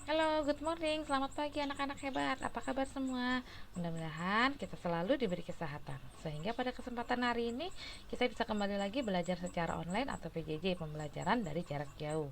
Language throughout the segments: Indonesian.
Halo, good morning. Selamat pagi anak-anak hebat. Apa kabar semua? Mudah-mudahan kita selalu diberi kesehatan. Sehingga pada kesempatan hari ini kita bisa kembali lagi belajar secara online atau PJJ, pembelajaran dari jarak jauh.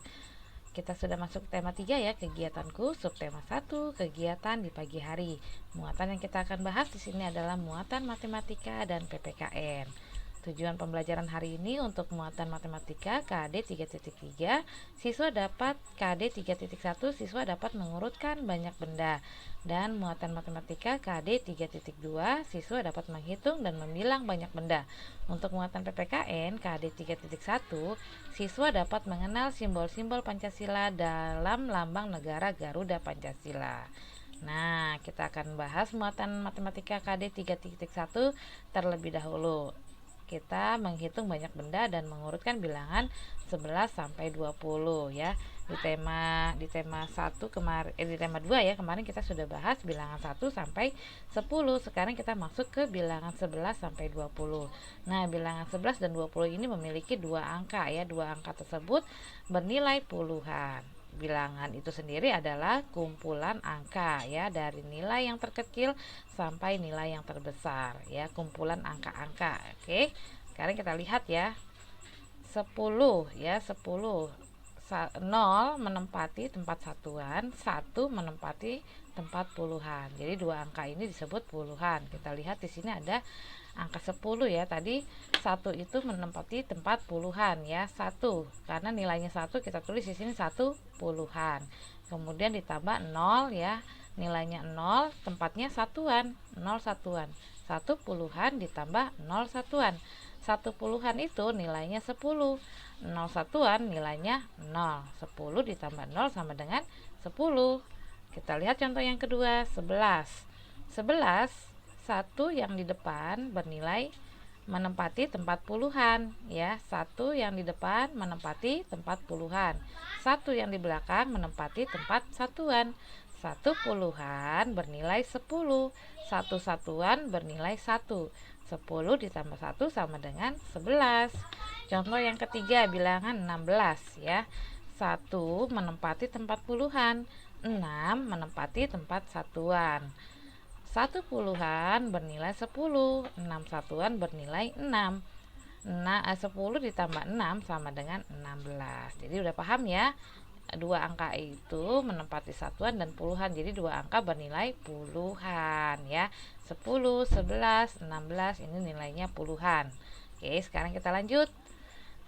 Kita sudah masuk tema 3 ya, kegiatanku, subtema 1, kegiatan di pagi hari. Muatan yang kita akan bahas di sini adalah muatan matematika dan PPKN. Tujuan pembelajaran hari ini untuk muatan matematika KD 3.3, siswa dapat KD 3.1, siswa dapat mengurutkan banyak benda. Dan muatan matematika KD 3.2, siswa dapat menghitung dan membilang banyak benda. Untuk muatan PPKN KD 3.1, siswa dapat mengenal simbol-simbol Pancasila dalam lambang negara Garuda Pancasila. Nah, kita akan bahas muatan matematika KD 3.1 terlebih dahulu. Kita menghitung banyak benda dan mengurutkan bilangan 11 sampai 20 ya. Di tema 1 kemarin di tema 2 ya, kemarin kita sudah bahas bilangan 1 sampai 10. Sekarang kita masuk ke bilangan 11 sampai 20. Nah, bilangan 11 dan 20 ini memiliki dua angka ya. Dua angka tersebut bernilai puluhan. Bilangan itu sendiri adalah kumpulan angka ya, dari nilai yang terkecil sampai nilai yang terbesar ya, kumpulan angka-angka. Oke. Sekarang kita lihat ya. 10 ya, 10. 0 menempati tempat satuan, 1 menempati tempat puluhan. Jadi dua angka ini disebut puluhan. Kita lihat di sini ada angka 10 ya. Tadi 1 itu menempati tempat puluhan ya. 1 karena nilainya 1, kita tulis di sini 1 puluhan. Kemudian ditambah 0 ya. Nilainya 0, tempatnya satuan, 0 satuan. 1 puluhan ditambah 0 satuan. 1 puluhan itu nilainya 10. 0 satuan nilainya 0. 10 ditambah 0 sama dengan 10. Kita lihat contoh yang kedua, 11. 11, 1 yang di depan bernilai menempati tempat puluhan ya. 1 yang di depan menempati tempat puluhan. 1 yang di belakang menempati tempat satuan. 1 puluhan bernilai 10. 1 satuan bernilai 1. 10 ditambah 1 sama dengan 11. Contoh yang ketiga, bilangan 16 ya. 1 menempati tempat puluhan, 6 menempati tempat satuan. 1 puluhan bernilai 10, 6 satuan bernilai 6. 10 ditambah 6 sama dengan 16. Jadi udah paham ya? Dua angka itu menempati satuan dan puluhan, jadi dua angka bernilai puluhan ya. 10, 11, 16 ini nilainya puluhan. Oke, sekarang kita lanjut.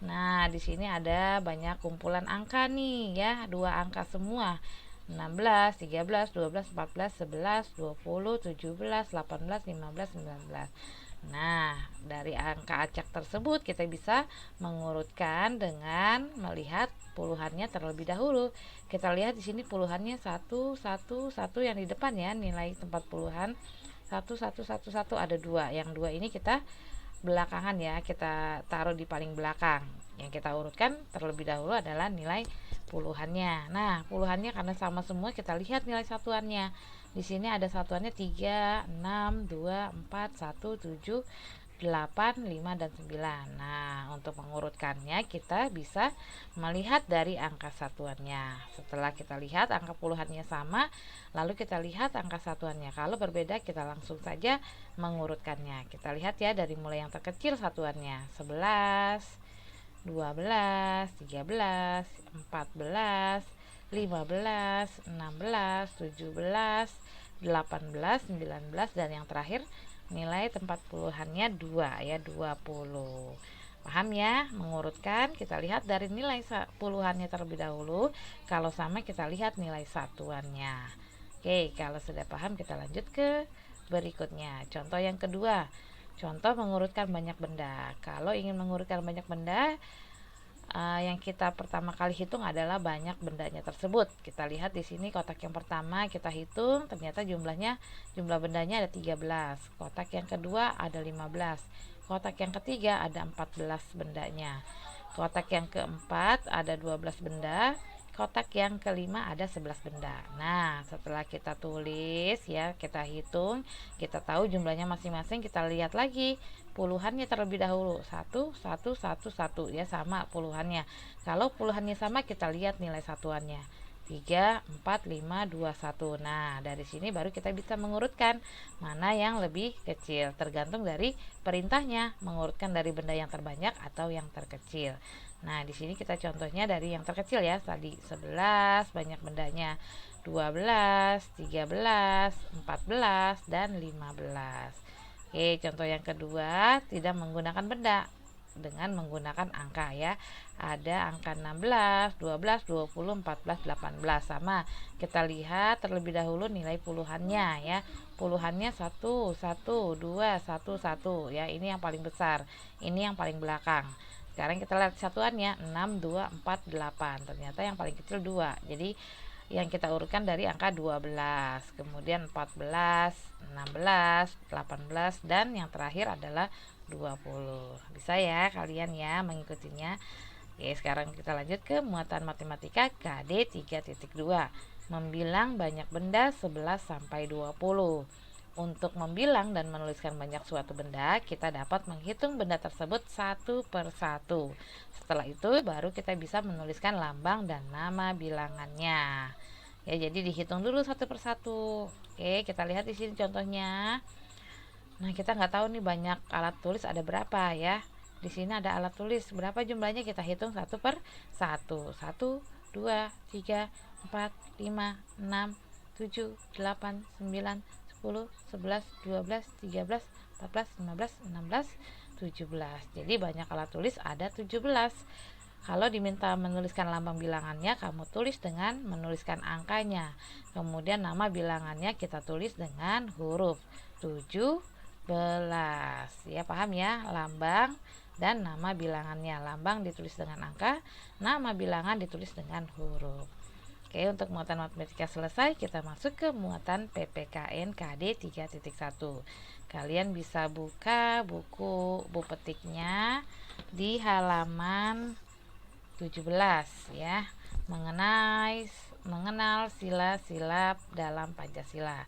Nah, di sini ada banyak kumpulan angka nih ya, dua angka semua. 16, 13, 12, 14, 11, 20, 17, 18, 15, 19. Nah, dari angka acak tersebut kita bisa mengurutkan dengan melihat puluhannya terlebih dahulu. Kita lihat di sini puluhannya 1, 1, 1 yang di depan ya, nilai tempat puluhan 1, 1, 1, 1 ada 2. Yang 2 ini kita belakangan ya, kita taruh di paling belakang. Yang kita urutkan terlebih dahulu adalah nilai puluhannya. Nah, puluhannya karena sama semua, kita lihat nilai satuannya. Di sini ada satuannya 3, 6, 2, 4, 1, 7, 8, 5, dan 9. Nah, untuk mengurutkannya kita bisa melihat dari angka satuannya. Setelah kita lihat angka puluhannya sama, lalu kita lihat angka satuannya. Kalau berbeda kita langsung saja mengurutkannya. Kita lihat ya, dari mulai yang terkecil satuannya. 11, 12, 13, 14, 15, 16, 17, 18, 19, dan yang terakhir nilai tempat puluhannya 2 ya, 20. Paham ya mengurutkan? Kita lihat dari nilai puluhannya terlebih dahulu. Kalau sama kita lihat nilai satuannya. Oke, kalau sudah paham kita lanjut ke berikutnya. Contoh yang kedua. Contoh mengurutkan banyak benda. Kalau ingin mengurutkan banyak benda, yang kita pertama kali hitung adalah banyak bendanya tersebut. Kita lihat di sini kotak yang pertama kita hitung, ternyata jumlah bendanya ada 13. Kotak yang kedua ada 15. Kotak yang ketiga ada 14 bendanya. Kotak yang keempat ada 12 benda. Kotak yang kelima ada 11 benda. Nah, setelah kita tulis ya, kita hitung, kita tahu jumlahnya masing-masing, kita lihat lagi puluhannya terlebih dahulu. 1, 1, 1, 1 ya, sama puluhannya. Kalau puluhannya sama, kita lihat nilai satuannya. 3, 4, 5, 2, 1. Nah, dari sini baru kita bisa mengurutkan mana yang lebih kecil, tergantung dari perintahnya, mengurutkan dari benda yang terbanyak atau yang terkecil. Nah, di sini kita contohnya dari yang terkecil ya, tadi 11 banyak bendanya, 12, 13, 14, dan 15. Oke, contoh yang kedua tidak menggunakan benda, dengan menggunakan angka ya. Ada angka 16, 12, 20, 14, 18. Sama, kita lihat terlebih dahulu nilai puluhannya ya. Puluhannya 1, 1, 2, 1, 1 ya. Ini yang paling besar, ini yang paling belakang. Sekarang kita lihat satuannya 6, 2, 4, 8. Ternyata yang paling kecil 2. Jadi yang kita urutkan dari angka 12, kemudian 14, 16, 18, dan yang terakhir adalah 20. Bisa ya kalian ya mengikutinya. Oke, sekarang kita lanjut ke muatan matematika KD 3.2. Membilang banyak benda 11 sampai 20. Untuk membilang dan menuliskan banyak suatu benda, kita dapat menghitung benda tersebut satu per satu. Setelah itu baru kita bisa menuliskan lambang dan nama bilangannya. Ya, jadi dihitung dulu satu per satu. Oke, kita lihat di sini contohnya. Nah, kita nggak tahu nih banyak alat tulis ada berapa ya. Di sini ada alat tulis berapa jumlahnya, kita hitung satu per satu. 1, 2, 3, 4, 5, 6, 7, 8, 9, 10, 11, 12, 13, 14, 15, 16, 17. Jadi banyak alat tulis ada 17. Kalau diminta menuliskan lambang bilangannya, kamu tulis dengan menuliskan angkanya. Kemudian nama bilangannya kita tulis dengan huruf 17. Ya, paham ya? Lambang dan nama bilangannya. Lambang ditulis dengan angka, nama bilangan ditulis dengan huruf. Oke, untuk muatan matematika selesai, kita masuk ke muatan PPKN KD 3.1. Kalian bisa buka buku petiknya di halaman 17 ya. Mengenal sila-sila dalam Pancasila.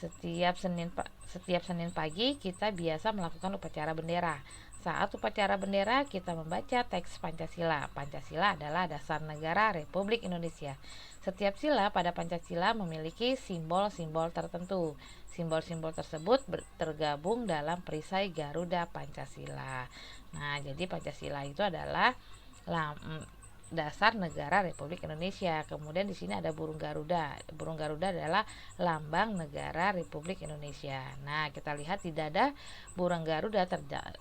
Setiap Senin pagi kita biasa melakukan upacara bendera. Saat upacara bendera kita membaca teks Pancasila. Pancasila adalah dasar negara Republik Indonesia. Setiap sila pada Pancasila memiliki simbol-simbol tertentu. Simbol-simbol tersebut tergabung dalam perisai Garuda Pancasila. Nah, jadi Pancasila itu adalah dasar negara Republik Indonesia. Kemudian di sini ada burung Garuda. Burung Garuda adalah lambang negara Republik Indonesia. Nah, kita lihat di dada burung Garuda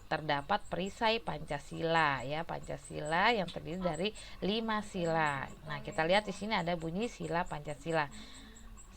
terdapat perisai Pancasila ya. Pancasila yang terdiri dari 5 sila. Nah, kita lihat di sini ada bunyi sila Pancasila.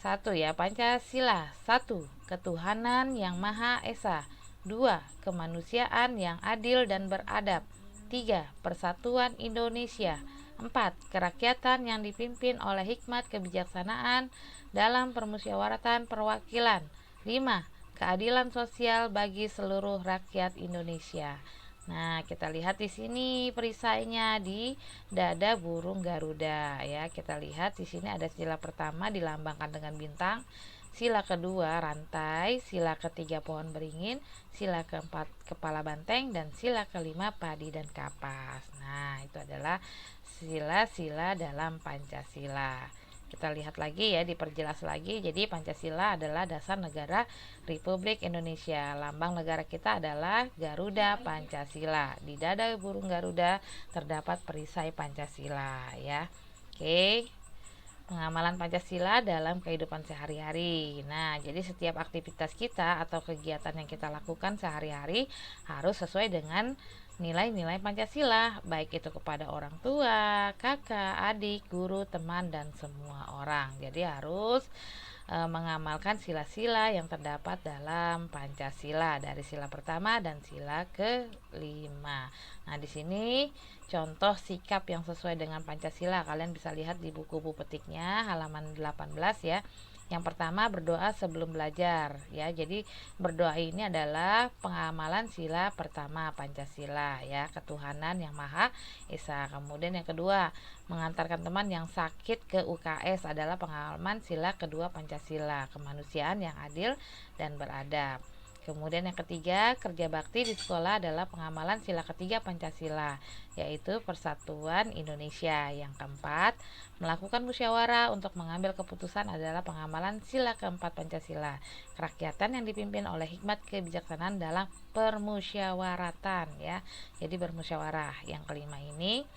1 ya, Pancasila. 1. Ketuhanan yang Maha Esa. 2. Kemanusiaan yang adil dan beradab. 3. Persatuan Indonesia. 4. Kerakyatan yang dipimpin oleh hikmat kebijaksanaan dalam permusyawaratan perwakilan. 5. Keadilan sosial bagi seluruh rakyat Indonesia. Nah, kita lihat di sini perisainya di dada burung Garuda ya. Kita lihat di sini ada sila pertama dilambangkan dengan bintang, sila kedua rantai, sila ketiga pohon beringin, sila keempat kepala banteng, dan sila kelima padi dan kapas. Nah, itu adalah sila-sila dalam Pancasila. Kita lihat lagi ya, diperjelas lagi. Jadi Pancasila adalah dasar negara Republik Indonesia. Lambang negara kita adalah Garuda Pancasila. Di dada burung Garuda terdapat perisai Pancasila ya. Oke. Pengamalan Pancasila dalam kehidupan sehari-hari. Nah, jadi setiap aktivitas kita atau kegiatan yang kita lakukan sehari-hari harus sesuai dengan nilai-nilai Pancasila, baik itu kepada orang tua, kakak, adik, guru, teman, dan semua orang. Jadi harus mengamalkan sila-sila yang terdapat dalam Pancasila, dari sila pertama dan sila kelima. Nah, di sini contoh sikap yang sesuai dengan Pancasila. Kalian bisa lihat di buku petiknya halaman 18 ya. Yang pertama, berdoa sebelum belajar ya. Jadi berdoa ini adalah pengamalan sila pertama Pancasila ya, ketuhanan yang Maha Esa. Kemudian yang kedua, mengantarkan teman yang sakit ke UKS adalah pengalaman sila kedua Pancasila, kemanusiaan yang adil dan beradab. Kemudian yang ketiga, kerja bakti di sekolah adalah pengamalan sila ketiga Pancasila, yaitu Persatuan Indonesia. Yang keempat, melakukan musyawarah untuk mengambil keputusan adalah pengamalan sila keempat Pancasila. Kerakyatan yang dipimpin oleh hikmat kebijaksanaan dalam permusyawaratan, ya. Jadi bermusyawarah. Yang kelima ini,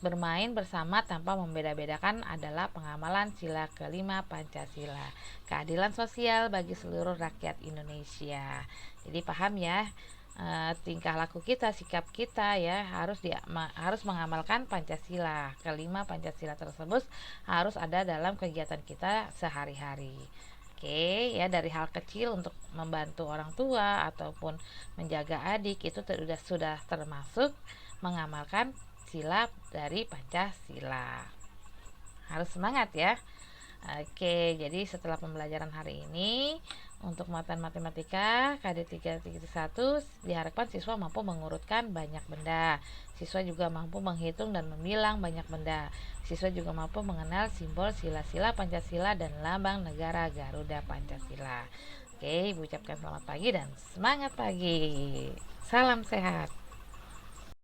bermain bersama tanpa membeda-bedakan adalah pengamalan sila kelima Pancasila. Keadilan sosial bagi seluruh rakyat Indonesia. Jadi paham ya, tingkah laku kita, sikap kita ya harus mengamalkan Pancasila. Kelima Pancasila tersebut harus ada dalam kegiatan kita sehari-hari. Oke, ya dari hal kecil untuk membantu orang tua ataupun menjaga adik itu sudah termasuk mengamalkan sila dari Pancasila. Harus semangat ya. Oke, jadi setelah pembelajaran hari ini untuk mata matematika KD 331 diharapkan siswa mampu mengurutkan banyak benda. Siswa juga mampu menghitung dan memilang banyak benda. Siswa juga mampu mengenal simbol sila-sila Pancasila dan lambang negara Garuda Pancasila. Oke, Ibu ucapkan selamat pagi dan semangat pagi. Salam sehat.